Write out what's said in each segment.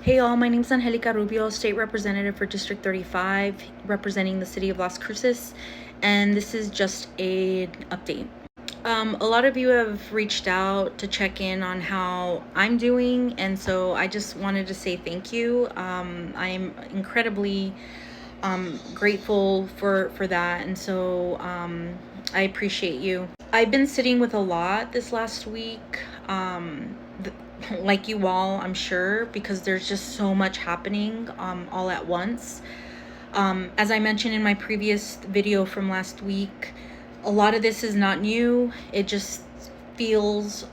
Hey all, my name is Angelica Rubio, State Representative for District 35, representing the City of Las Cruces, and this is just an update. A lot of you have reached out to check in on how I'm doing, and so I just wanted to say thank you. I'm incredibly grateful for that, and so I appreciate you. I've been sitting with a lot this last week. Like you all, I'm sure, because there's just so much happening all at once. As I mentioned in my previous video from last week, a lot of this is not new. It just feels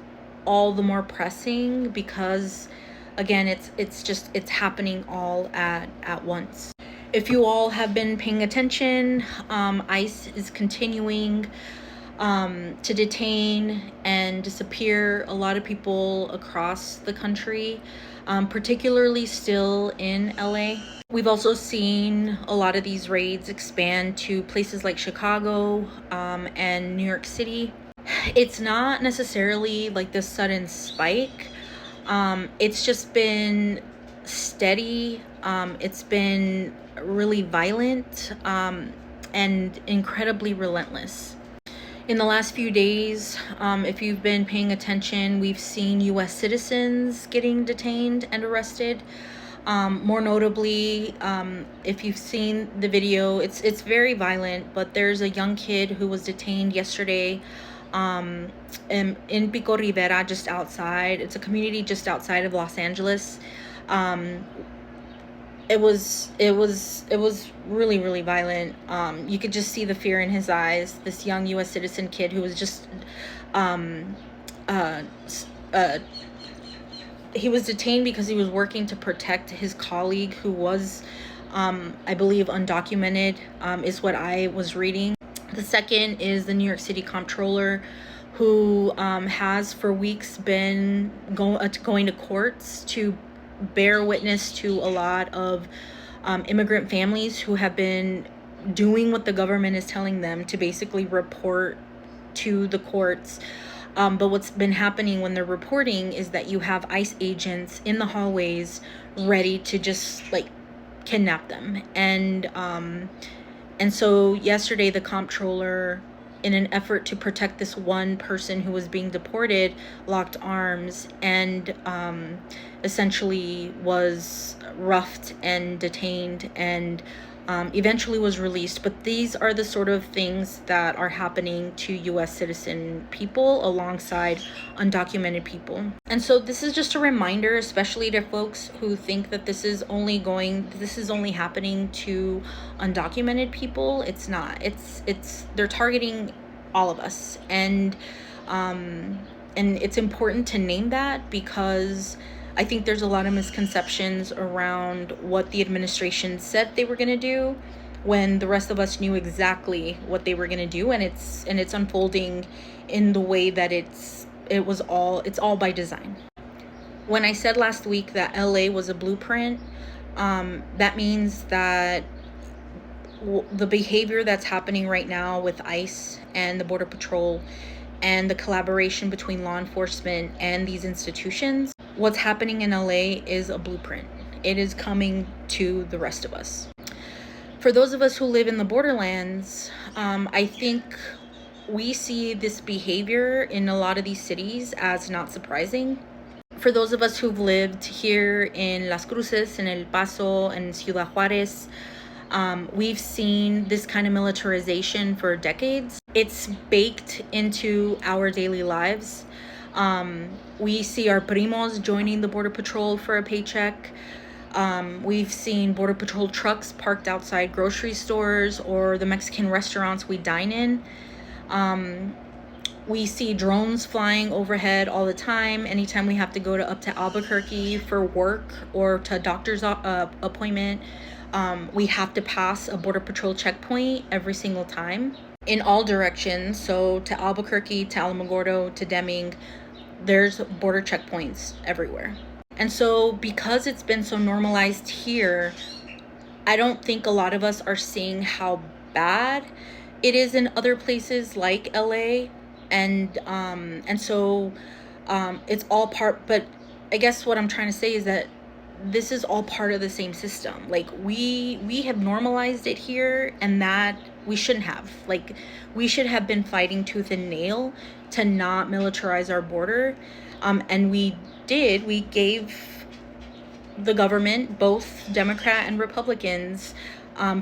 all the more pressing because, again, it's happening all at once. If you all have been paying attention, ICE is continuing to detain and disappear a lot of people across the country, particularly still in LA. We've also seen a lot of these raids expand to places like Chicago and New York City. It's not necessarily like this sudden spike. It's just been steady. It's been really violent and incredibly relentless. In the last few days, if you've been paying attention, we've seen U.S. citizens getting detained and arrested. More notably, if you've seen the video, it's very violent, but there's a young kid who was detained yesterday in Pico Rivera, just outside. It's a community just outside of Los Angeles. It was really, really violent. You could just see the fear in his eyes. This young U.S. citizen kid who was just he was detained because he was working to protect his colleague who was I believe undocumented, is what I was reading. The second is the New York City comptroller, who has for weeks been going to courts to bear witness to a lot of immigrant families who have been doing what the government is telling them to basically report to the courts. But what's been happening when they're reporting is that you have ICE agents in the hallways ready to just like kidnap them. And so yesterday the comptroller, in an effort to protect this one person who was being deported, locked arms and essentially was roughed and detained and eventually was released. But these are the sort of things that are happening to U.S. citizen people alongside undocumented people. And so this is just a reminder, especially to folks who think that this is only happening to undocumented people. It's not. They're targeting all of us, and it's important to name that because I think there's a lot of misconceptions around what the administration said they were going to do when the rest of us knew exactly what they were going to do, and it's unfolding in the way that it's all by design. When I said last week that LA was a blueprint, that means that the behavior that's happening right now with ICE and the Border Patrol and the collaboration between law enforcement and these institutions, what's happening in LA is a blueprint. It is coming to the rest of us. For those of us who live in the borderlands, I think we see this behavior in a lot of these cities as not surprising. For those of us who've lived here in Las Cruces, in El Paso, and Ciudad Juarez, we've seen this kind of militarization for decades. It's baked into our daily lives. We see our primos joining the Border Patrol for a paycheck. We've seen Border Patrol trucks parked outside grocery stores or the Mexican restaurants we dine in. We see drones flying overhead all the time. Anytime we have to go up to Albuquerque for work or to a doctor's appointment, we have to pass a Border Patrol checkpoint every single time in all directions. So to Albuquerque, to Alamogordo, to Deming, there's border checkpoints everywhere. And so because it's been so normalized here, I don't think a lot of us are seeing how bad it is in other places like LA. And so it's all part, but I guess what I'm trying to say is that this is all part of the same system. Like we have normalized it here, and that we shouldn't have. Like, we should have been fighting tooth and nail to not militarize our border, and we did. We gave the government, both Democrat and Republicans,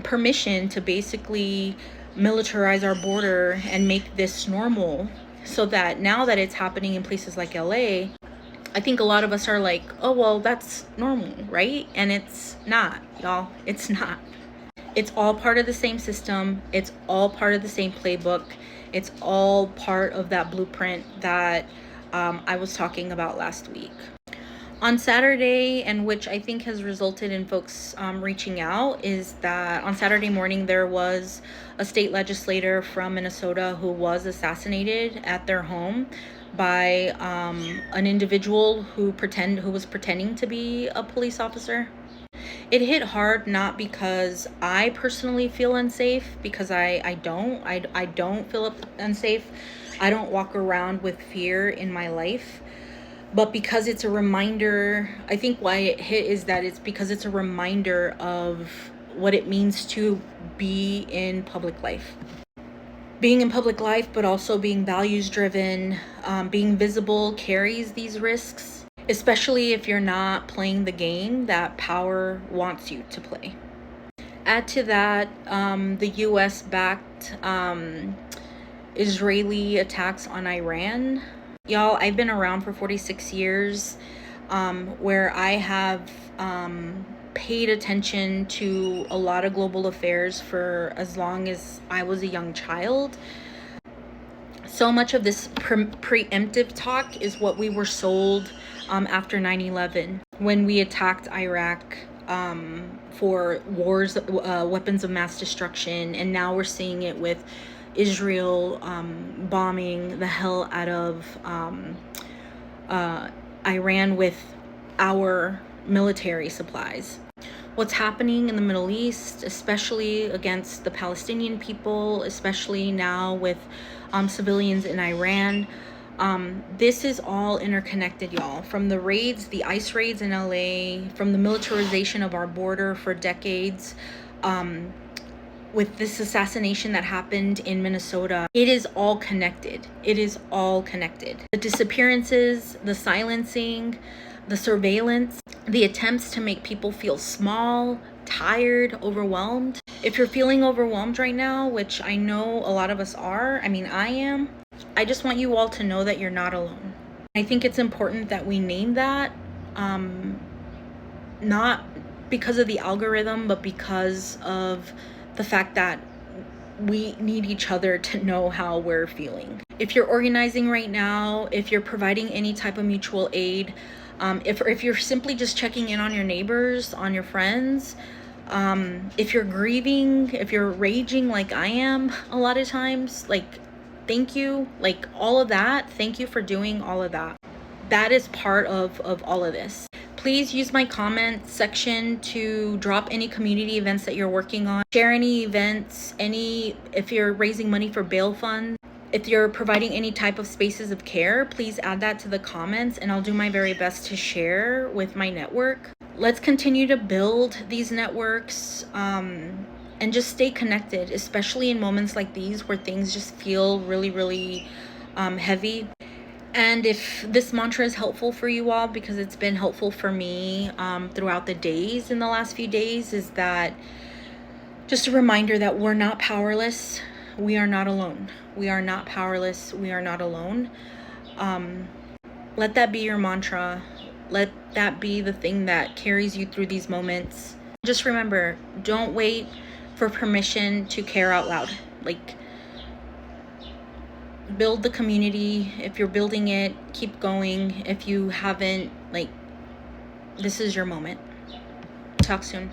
permission to basically militarize our border and make this normal, so that now that it's happening in places like LA, I think a lot of us are like, oh, well, that's normal, right? And it's not, y'all. It's not. It's all part of the same system. It's all part of the same playbook. It's all part of that blueprint that I was talking about last week. On Saturday, and which I think has resulted in folks reaching out, is that on Saturday morning there was a state legislator from Minnesota who was assassinated at their home by an individual who was pretending to be a police officer. It hit hard, not because I personally feel unsafe, because I don't feel unsafe. I don't walk around with fear in my life. But because it's a reminder, I think why it hit is that it's because it's a reminder of what it means to be in public life. Being in public life, but also being values driven, being visible carries these risks, especially if you're not playing the game that power wants you to play. Add to that the US backed Israeli attacks on Iran. Y'all, I've been around for 46 years, where I have paid attention to a lot of global affairs for as long as I was a young child. So much of this preemptive talk is what we were sold after 9/11, when we attacked Iraq for wars, weapons of mass destruction, and now we're seeing it with Israel bombing the hell out of Iran with our military supplies. What's happening in the Middle East, especially against the Palestinian people, especially now with civilians in Iran, this is all interconnected, y'all. From the raids, the ICE raids in LA, from the militarization of our border for decades, with this assassination that happened in Minnesota, it is all connected. It is all connected. The disappearances, the silencing, the surveillance, the attempts to make people feel small, tired, overwhelmed. If you're feeling overwhelmed right now, which I know a lot of us are, I mean, I am, I just want you all to know that you're not alone. I think it's important that we name that, not because of the algorithm, but because of the fact that we need each other to know how we're feeling. If you're organizing right now, if you're providing any type of mutual aid, if you're simply just checking in on your neighbors, on your friends, if you're grieving, if you're raging like I am a lot of times, like, thank you. Like, all of that, thank you for doing all of that. That is part of all of this. Please use my comment section to drop any community events that you're working on. Share any events, if you're raising money for bail funds. If you're providing any type of spaces of care, please add that to the comments, and I'll do my very best to share with my network. Let's continue to build these networks, and just stay connected, especially in moments like these where things just feel really, really heavy. And if this mantra is helpful for you all, because it's been helpful for me throughout the days in the last few days, is that just a reminder that we're not powerless. We are not alone. We are not powerless. We are not alone. Let that be your mantra. Let that be the thing that carries you through these moments. Just remember, don't wait for permission to care out loud. Like, build the community. If you're building it, keep going. If you haven't, like, this is your moment. Talk soon.